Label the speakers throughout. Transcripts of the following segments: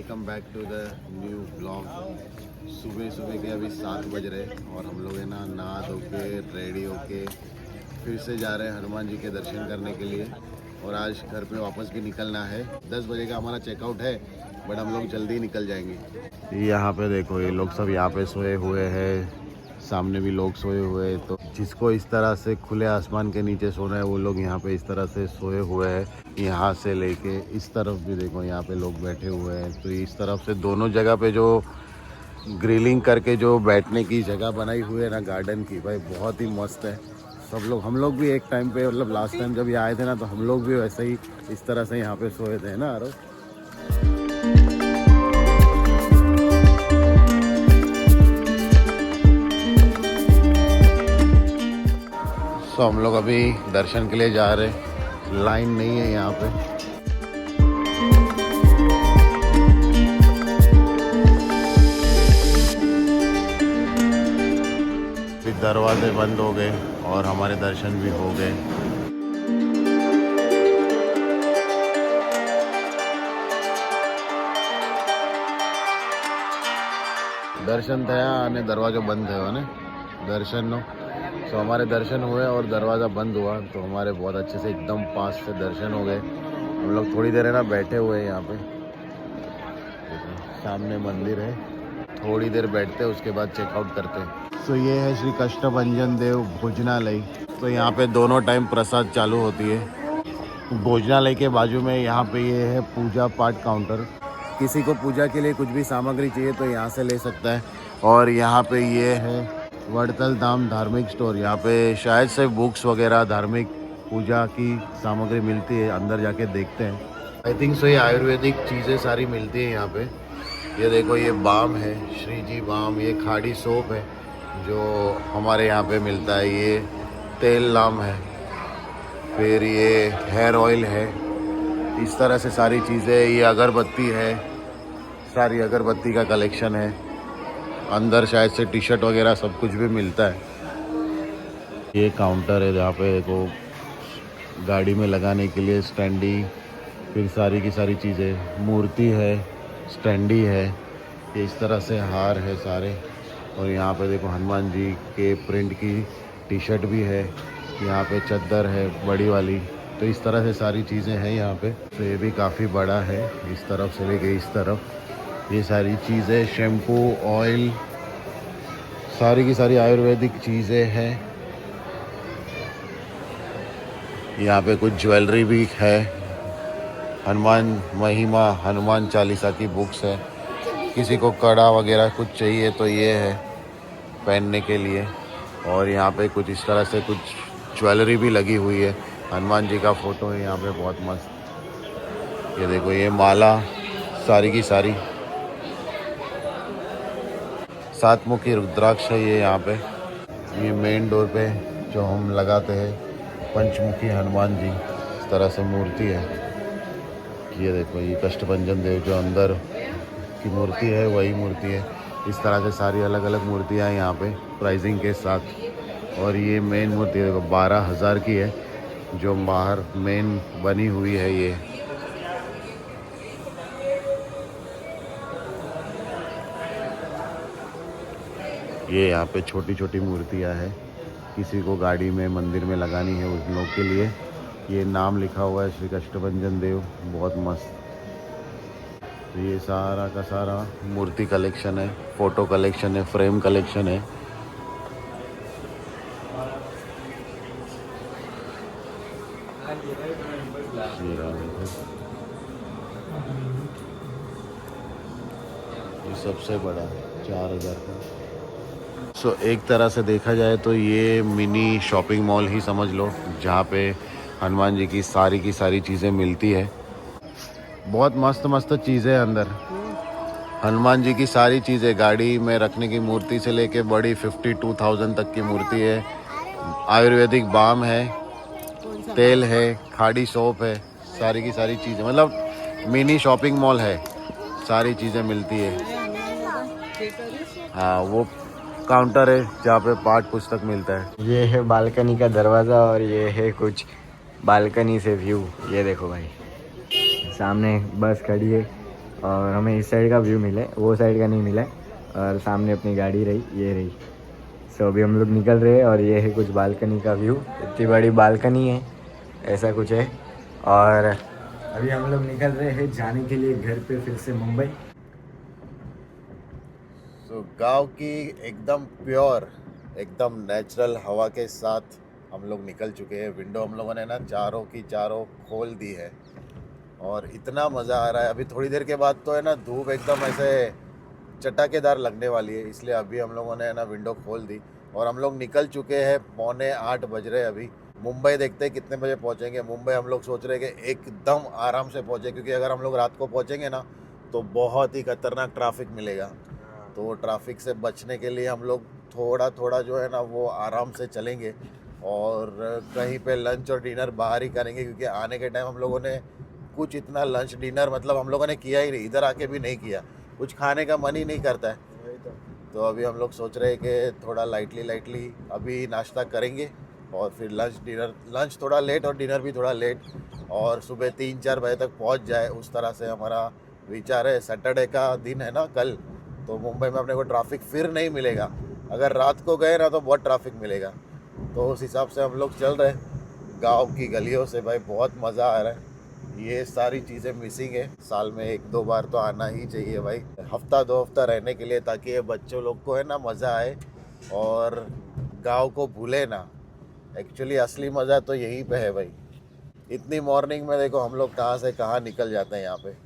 Speaker 1: Welcome back to the new blog. सुबह सुबह के अभी 7 बज रहे और हम लोग है ना नहा धो के रेडी होके फिर से जा रहे हैं हनुमान जी के दर्शन करने के लिए। और आज घर पे वापस भी निकलना है। 10 बजे का हमारा चेकआउट है, बट हम लोग जल्दी ही निकल जाएंगे। यहाँ पे देखो ये लोग सब यहाँ पे सोए हुए हैं, सामने भी लोग सोए हुए हैं। तो जिसको इस तरह से खुले आसमान के नीचे सोना है वो लोग यहाँ पे इस तरह से सोए हुए हैं। यहाँ से लेके इस तरफ भी देखो यहाँ पे लोग बैठे हुए हैं। तो इस तरफ से दोनों जगह पे जो ग्रिलिंग करके जो बैठने की जगह बनाई हुई है ना गार्डन की, भाई बहुत ही मस्त है। सब लोग, हम लोग भी एक टाइम पे मतलब लास्ट टाइम जब ये आए थे ना तो हम लोग भी वैसे ही इस तरह से यहाँ पे सोए थे ना। आरो तो हम लोग अभी दर्शन के लिए जा रहे हैं। लाइन नहीं है यहाँ पे। फिर दरवाजे बंद हो गए और हमारे दर्शन भी हो गए। दर्शन થયા અને દરવાજો બંધ થયો ને દર્શનનો। तो हमारे दर्शन हुए और दरवाज़ा बंद हुआ तो हमारे बहुत अच्छे से एकदम पास से दर्शन हो गए। हम लोग थोड़ी देर है ना बैठे हुए हैं यहाँ पे, सामने मंदिर है। थोड़ी देर बैठते हैं उसके बाद चेकआउट करते हैं। तो ये है श्री कष्टभंजन देव भोजनालय। तो यहाँ पे दोनों टाइम प्रसाद चालू होती है। भोजनालय के बाजू में यहाँ पे ये है पूजा पाठ काउंटर। किसी को पूजा के लिए कुछ भी सामग्री चाहिए तो यहाँ से ले सकता है। और यहाँ पे ये है वड़तल धाम धार्मिक स्टोर। यहाँ पे शायद से बुक्स वगैरह धार्मिक पूजा की सामग्री मिलती है। अंदर जाके देखते हैं। आई थिंक सो ये आयुर्वेदिक चीज़ें सारी मिलती है यहाँ पे। ये देखो ये बाम है, श्री जी बाम। ये खाड़ी सोप है जो हमारे यहाँ पे मिलता है। ये तेल लाम है, फिर ये हेयर ऑयल है। इस तरह से सारी चीज़ें। ये अगरबत्ती है, सारी अगरबत्ती का कलेक्शन है। अंदर शायद से टी शर्ट वगैरह सब कुछ भी मिलता है। ये काउंटर है जहाँ पे देखो गाड़ी में लगाने के लिए स्टैंडी, फिर सारी की सारी चीज़ें। मूर्ति है, स्टैंडी है। ये इस तरह से हार है सारे। और यहाँ पे देखो हनुमान जी के प्रिंट की टी शर्ट भी है। यहाँ पे चद्दर है बड़ी वाली। तो इस तरह से सारी चीज़ें हैं यहाँ पे। तो ये भी काफ़ी बड़ा है। इस तरफ से लेके इस तरफ ये सारी चीज़ें, शैम्पू, ऑयल, सारी की सारी आयुर्वेदिक चीज़ें हैं। यहाँ पे कुछ ज्वेलरी भी है। हनुमान महिमा, हनुमान चालीसा की बुक्स है। किसी को कड़ा वगैरह कुछ चाहिए तो ये है पहनने के लिए। और यहाँ पे कुछ इस तरह से कुछ ज्वेलरी भी लगी हुई है। हनुमान जी का फ़ोटो है यहाँ पे बहुत मस्त। ये देखो ये माला सारी की सारी। 7 मुखी रुद्राक्ष है ये यहाँ पे। ये मेन डोर पे जो हम लगाते हैं पंचमुखी हनुमान जी इस तरह से मूर्ति है। ये देखो ये कष्टभंजन देव जो अंदर की मूर्ति है वही मूर्ति है। इस तरह से सारी अलग अलग मूर्तियाँ हैं यहाँ पे प्राइसिंग के साथ। और ये मेन मूर्ति देखो 12,000 की है जो बाहर मेन बनी हुई है। ये यहाँ पे छोटी छोटी मूर्तियाँ हैं। किसी को गाड़ी में मंदिर में लगानी है उन लोग के लिए। ये नाम लिखा हुआ है श्री कष्टभंजन देव, बहुत मस्त। तो ये सारा का सारा मूर्ति कलेक्शन है, फ़ोटो कलेक्शन है, फ्रेम कलेक्शन है। ये सबसे बड़ा 4,000 का। सो एक तरह से देखा जाए तो ये मिनी शॉपिंग मॉल ही समझ लो, जहाँ पे हनुमान जी की सारी चीज़ें मिलती है। बहुत मस्त मस्त चीज़ें अंदर। हनुमान जी की सारी चीज़ें, गाड़ी में रखने की मूर्ति से लेके बड़ी 52,000 तक की मूर्ति है। आयुर्वेदिक बाम है, तेल है, खाड़ी सोप है, सारी की सारी चीज़ें। मतलब मिनी शॉपिंग मॉल है, सारी चीज़ें मिलती है। हाँ वो काउंटर है जहाँ पे पाठ पुस्तक मिलता है।
Speaker 2: ये है बालकनी का दरवाज़ा और ये है कुछ बालकनी से व्यू। ये देखो भाई, सामने बस खड़ी है और हमें इस साइड का व्यू मिले, वो साइड का नहीं मिला। और सामने अपनी गाड़ी रही, ये रही। सो अभी हम लोग निकल रहे हैं और ये है कुछ बालकनी का व्यू। इतनी बड़ी बालकनी है, ऐसा कुछ है। और अभी हम लोग निकल रहे हैं जाने के लिए घर पे फिर से मुंबई।
Speaker 1: तो गांव की एकदम प्योर, एकदम नेचुरल हवा के साथ हम लोग निकल चुके हैं। विंडो हम लोगों ने ना चारों की चारों खोल दी है और इतना मज़ा आ रहा है। अभी थोड़ी देर के बाद तो है ना धूप एकदम ऐसे चटाकेदार लगने वाली है, इसलिए अभी हम लोगों ने ना विंडो खोल दी और हम लोग निकल चुके हैं। 7:45 बज रहे हैं अभी। मुंबई देखते हैं कितने बजे पहुंचेंगे। मुंबई हम लोग सोच रहे हैं कि एकदम आराम से पहुंचे, क्योंकि अगर हम लोग रात को पहुंचेंगे ना तो बहुत ही खतरनाक ट्रैफिक मिलेगा। तो ट्रैफिक से बचने के लिए हम लोग थोड़ा थोड़ा जो है ना वो आराम से चलेंगे और कहीं पे लंच और डिनर बाहर ही करेंगे, क्योंकि आने के टाइम हम लोगों ने कुछ इतना लंच डिनर मतलब हम लोगों ने किया ही नहीं, इधर आके भी नहीं किया। कुछ खाने का मन ही नहीं करता है। तो अभी हम लोग सोच रहे हैं कि थोड़ा लाइटली अभी नाश्ता करेंगे और फिर लंच थोड़ा लेट और डिनर भी थोड़ा लेट, और सुबह 3-4 बजे तक पहुंच जाए, उस तरह से हमारा विचार है। सैटरडे का दिन है ना कल, तो मुंबई में अपने को ट्रैफिक फिर नहीं मिलेगा। अगर रात को गए ना तो बहुत ट्रैफिक मिलेगा। तो उस हिसाब से हम लोग चल रहे हैं गाँव की गलियों से। भाई बहुत मज़ा आ रहा है। ये सारी चीज़ें मिसिंग है। साल में 1-2 बार तो आना ही चाहिए भाई, हफ्ता 2 हफ्ता रहने के लिए, ताकि ये बच्चों लोग को है ना मज़ा आए और गांव को भूले ना। एक्चुअली असली मज़ा तो यहीं पे है भाई। इतनी मॉर्निंग में देखो हम लोग कहाँ से कहाँ निकल जाते हैं यहाँ पे।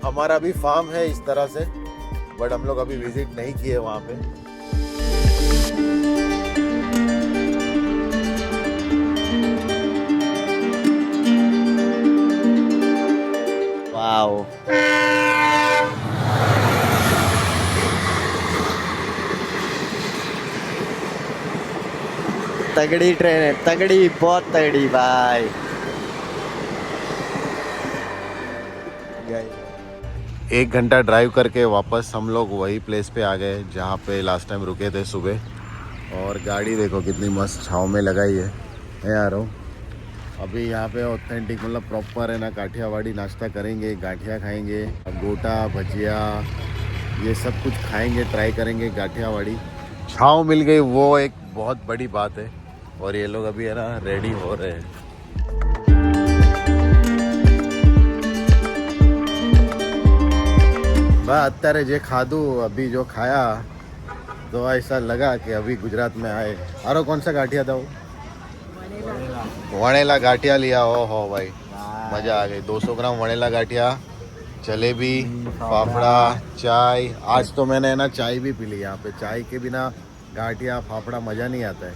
Speaker 1: हमारा भी फार्म है इस तरह से, बट हम लोग अभी विजिट नहीं किए वहाँ पे।
Speaker 2: वाओ, तगड़ी ट्रेन है, तगड़ी, बहुत तगड़ी भाई।
Speaker 1: 1 घंटा ड्राइव करके वापस हम लोग वही प्लेस पे आ गए जहाँ पे लास्ट टाइम रुके थे सुबह। और गाड़ी देखो कितनी मस्त छाँव में लगाई है। मैं आ रहा हूँ अभी यहाँ पे ऑथेंटिक मतलब प्रॉपर है ना काठियावाड़ी नाश्ता करेंगे। गाठिया खाएंगे, गोटा भजिया, ये सब कुछ खाएंगे, ट्राई करेंगे गाठियावाड़ी। छाँव मिल गई वो एक बहुत बड़ी बात है। और ये लोग अभी है ना रेडी हो रहे हैं। मैं અત્યારે જે ખાધું अभी जो खाया तो ऐसा लगा कि अभी गुजरात में आए। आरो कौन सा गाठिया था वो? वणेला गाठिया लिया। ओ हो भाई मज़ा आ गई। 200 ग्राम वणेला गाठिया, जलेबी, फाफड़ा, चाय। आज तो मैंने ना चाय भी पी ली। यहाँ पे चाय के बिना गाठिया फाफड़ा मज़ा नहीं आता है।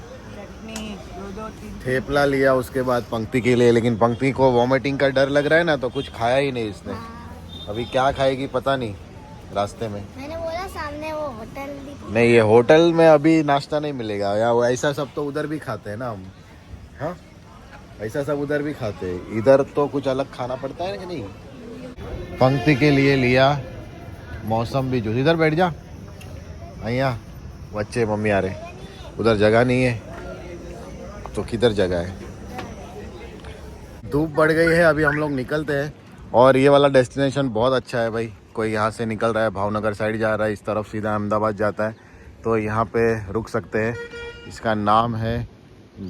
Speaker 1: थेपला लिया उसके बाद पंक्ति के लिए, लेकिन पंक्ति को वॉमिटिंग का डर लग रहा है ना, तो कुछ खाया ही नहीं इसने। अभी क्या खाएगी पता नहीं रास्ते में।
Speaker 3: मैंने बोला सामने वो होटल
Speaker 1: नहीं, ये होटल में अभी नाश्ता नहीं मिलेगा। या वो ऐसा सब तो उधर भी खाते हैं ना हम। हाँ, ऐसा सब उधर भी खाते हैं, इधर तो कुछ अलग खाना पड़ता है कि नहीं। पंक्ति के लिए लिया मौसम भी जूस। इधर बैठ जा, अहिया बच्चे मम्मी आ रहे। उधर जगह नहीं है तो किधर जगह है। धूप बढ़ गई है, अभी हम लोग निकलते हैं। और ये वाला डेस्टिनेशन बहुत अच्छा है भाई। कोई यहाँ से निकल रहा है भावनगर साइड जा रहा है, इस तरफ सीधा अहमदाबाद जाता है, तो यहाँ पे रुक सकते हैं। इसका नाम है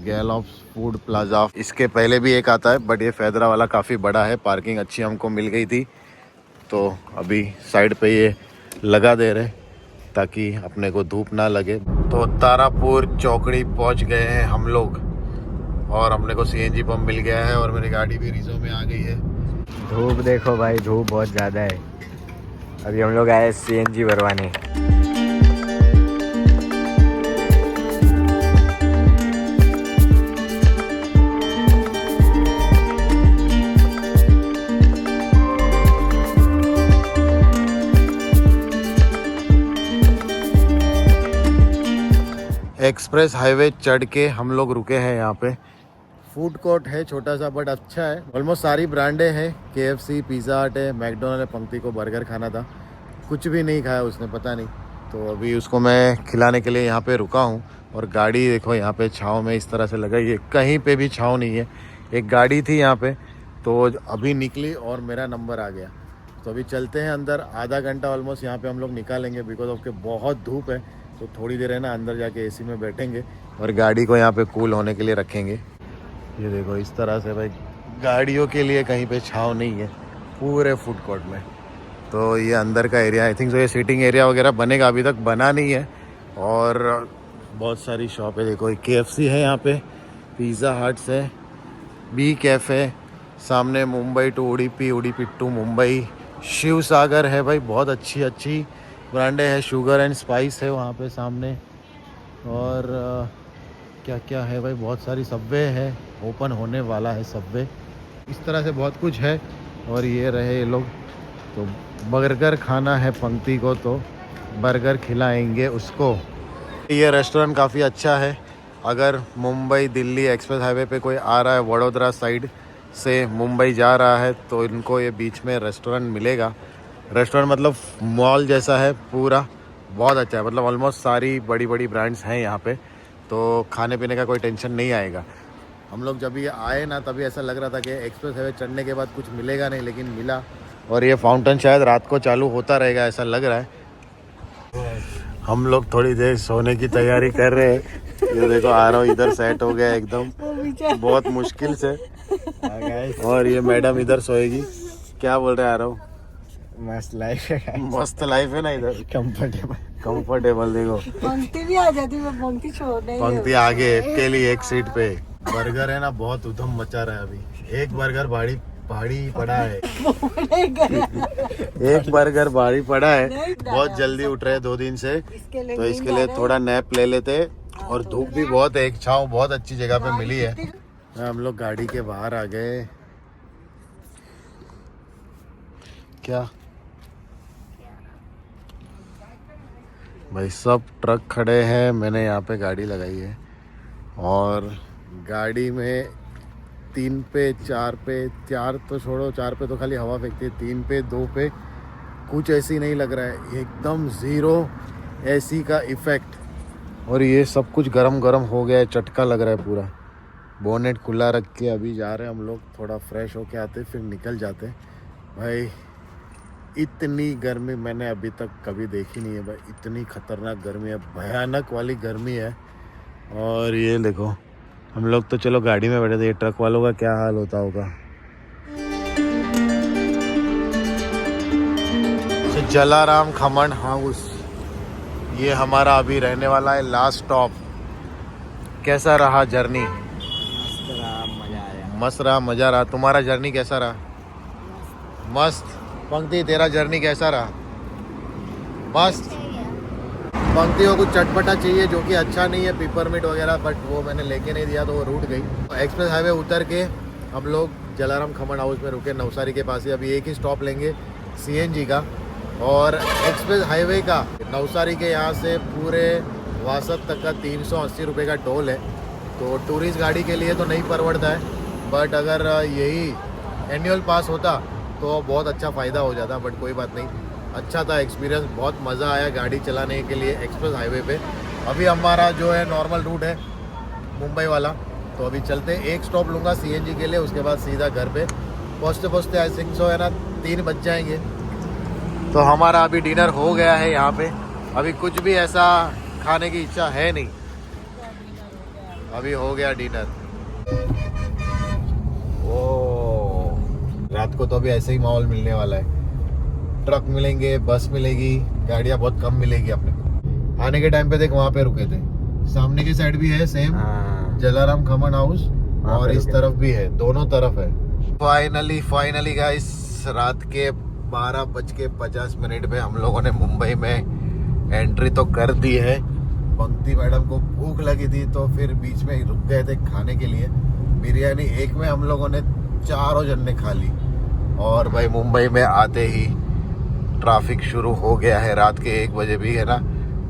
Speaker 1: गैलॉप्स फूड प्लाजा। इसके पहले भी एक आता है, बट ये फैदरा वाला काफ़ी बड़ा है। पार्किंग अच्छी हमको मिल गई थी, तो अभी साइड पे ये लगा दे रहे ताकि अपने को धूप ना लगे। तो तारापुर चौकड़ी पहुँच गए हैं हम लोग और अपने को CNG पंप मिल गया है और मेरी गाड़ी भी रिजर्व में आ गई है।
Speaker 2: धूप देखो भाई, धूप बहुत ज़्यादा है। अभी हम लोग आए CNG भरवाने।
Speaker 1: एक्सप्रेस हाईवे चढ़ के हम लोग रुके हैं यहाँ पे। फूड कोर्ट है छोटा सा, बट अच्छा है। ऑलमोस्ट सारी ब्रांडें हैं। KFC, पिज़्ज़ा हट है, मैकडोनल्ड है। पंक्ति को बर्गर खाना था, कुछ भी नहीं खाया उसने, पता नहीं। तो अभी उसको मैं खिलाने के लिए यहाँ पे रुका हूँ। और गाड़ी देखो यहाँ पे छाँव में इस तरह से लगाई है, कहीं पे भी छाँव नहीं है। एक गाड़ी थी यहाँ पे, तो अभी निकली और मेरा नंबर आ गया। तो अभी चलते हैं अंदर, आधा घंटा ऑलमोस्ट यहाँ पे हम लोग निकालेंगे बिकॉज ऑफ के बहुत धूप है। तो थोड़ी देर है ना अंदर जाके एसी में बैठेंगे और गाड़ी को यहाँ पे कूल होने के लिए रखेंगे। ये देखो इस तरह से भाई गाड़ियों के लिए कहीं पे छांव नहीं है पूरे फूड कोर्ट में। तो ये अंदर का एरिया, आई थिंक सो ये सीटिंग एरिया वगैरह बनेगा, अभी तक बना नहीं है। और बहुत सारी शॉप है, देखो KFC है यहाँ पे, पिज़्ज़ा हट्स है, बी कैफ़े, सामने मुंबई टू उडुपी, उडुपी टू मुंबई, शिव सागर है भाई, बहुत अच्छी अच्छी ब्रांडें है, शुगर एंड स्पाइस है वहाँ पे सामने। और क्या क्या है भाई, बहुत सारी सबवे है, ओपन होने वाला है सबवे, इस तरह से बहुत कुछ है। और ये रहे ये लोग, तो बर्गर खाना है पंक्ति को तो बर्गर खिलाएंगे उसको। ये रेस्टोरेंट काफ़ी अच्छा है, अगर मुंबई दिल्ली एक्सप्रेस हाईवे पे कोई आ रहा है वडोदरा साइड से मुंबई जा रहा है तो इनको ये बीच में रेस्टोरेंट मिलेगा। रेस्टोरेंट मतलब मॉल जैसा है पूरा, बहुत अच्छा है, मतलब ऑलमोस्ट सारी बड़ी बड़ी ब्रांड्स हैं यहाँ पे, तो खाने पीने का कोई टेंशन नहीं आएगा। हम लोग जब ये आए ना तभी ऐसा लग रहा था कि एक्सप्रेस हाईवे चढ़ने के बाद कुछ मिलेगा नहीं, लेकिन मिला। और ये फाउंटेन शायद रात को चालू होता रहेगा ऐसा लग रहा है। हम लोग थोड़ी देर सोने की तैयारी कर रहे हैं। ये देखो आ रहा हूँ इधर सेट हो गया एकदम, बहुत मुश्किल से। और ये मैडम इधर सोएगी। क्या बोल रहे आ रहा हूँ?
Speaker 2: मस्त लाइफ है,
Speaker 1: मस्त लाइफ है ना इधर, कंफर्टेबल। देखो
Speaker 4: पंक्ति भी आ जाती, मैं पंक्ति छोड़ नहीं
Speaker 1: पंक्ति आगे के लिए एक सीट पे। बर्गर है ना बहुत उधम मचा रहा है अभी, एक बर्गर भारी पड़ा है। एक बर्गर भारी पड़ा है, बहुत जल्दी उठ रहे हैं 2 दिन से, तो इसके लिए थोड़ा नैप ले लेते। और धूप भी बहुत है, एक छांव बहुत अच्छी जगह पे मिली है। हम लोग गाड़ी के बाहर आ गए। क्या भाई, सब ट्रक खड़े हैं, मैंने यहाँ पे गाड़ी लगाई है और गाड़ी में 3 पे 4 पे, 4 तो छोड़ो, 4 पे तो खाली हवा फेंकती है, 3 पे 2 पे कुछ ऐसी नहीं लग रहा है, एकदम ज़ीरो एसी का इफ़ेक्ट। और ये सब कुछ गरम गरम हो गया है, चटका लग रहा है पूरा। बोनेट खुला रख के अभी जा रहे हैं हम लोग, थोड़ा फ्रेश होके आते फिर निकल जाते। भाई इतनी गर्मी मैंने अभी तक कभी देखी नहीं है भाई, इतनी खतरनाक गर्मी है, भयानक वाली गर्मी है। और ये देखो हम लोग तो चलो गाड़ी में बैठे थे, ये ट्रक वालों का क्या हाल होता होगा। जलाराम खमन हाउस, ये हमारा अभी रहने वाला है लास्ट स्टॉप। कैसा रहा जर्नी?
Speaker 2: मजा आया।
Speaker 1: मस्त रहा, मजा रहा। तुम्हारा जर्नी कैसा रहा? मस्त। पंक्ति तेरा जर्नी कैसा रहा? मस्त। पंक्ति को कुछ चटपटा चाहिए जो कि अच्छा नहीं है, पिपरमिंट वगैरह, बट वो मैंने लेके नहीं दिया तो वो रूठ गई। एक्सप्रेस हाईवे उतर के हम लोग जलाराम खमन हाउस में रुके, नवसारी के पास ही। अभी एक ही स्टॉप लेंगे CNG का, और एक्सप्रेस हाईवे का नवसारी के यहाँ से पूरे वासद तक का 380 रुपये का टोल है। तो टूरिस्ट गाड़ी के लिए तो नहीं परवड़ता है, बट अगर यही एनुअल पास होता तो बहुत अच्छा फ़ायदा हो जाता। बट कोई बात नहीं, अच्छा था एक्सपीरियंस, बहुत मज़ा आया गाड़ी चलाने के लिए एक्सप्रेस हाईवे पे। अभी हमारा जो है नॉर्मल रूट है मुंबई वाला, तो अभी चलते, एक स्टॉप लूँगा CNG के लिए, उसके बाद सीधा घर पे पहुँचते आई थिंक सो है ना 3 बज जाएंगे। तो हमारा अभी डिनर हो गया है यहाँ पे, अभी कुछ भी ऐसा खाने की इच्छा है नहीं, अभी हो गया डिनर। रात को तो अभी ऐसे ही माहौल मिलने वाला है, ट्रक मिलेंगे, बस मिलेगी, गाड़ियाँ बहुत कम मिलेगी अपने को। आने के टाइम पे देख वहाँ पे रुके थे, सामने की साइड भी है सेम जलाराम खमन हाउस, और इस तरफ भी है, दोनों तरफ है। फाइनली गाइस, रात के 12:50 पे हम लोगों ने मुंबई में एंट्री तो कर दी है। पंक्ति मैडम को भूख लगी थी तो फिर बीच में रुक गए थे खाने के लिए। बिरयानी एक में हम लोगों ने 4 जन ने खा ली। और भाई मुंबई में आते ही ट्रैफिक शुरू हो गया है, रात के 1 बजे भी है ना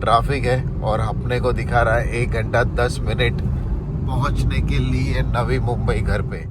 Speaker 1: ट्रैफिक है, और अपने को दिखा रहा है 1 घंटा 10 मिनट पहुंचने के लिए नवी मुंबई घर पे।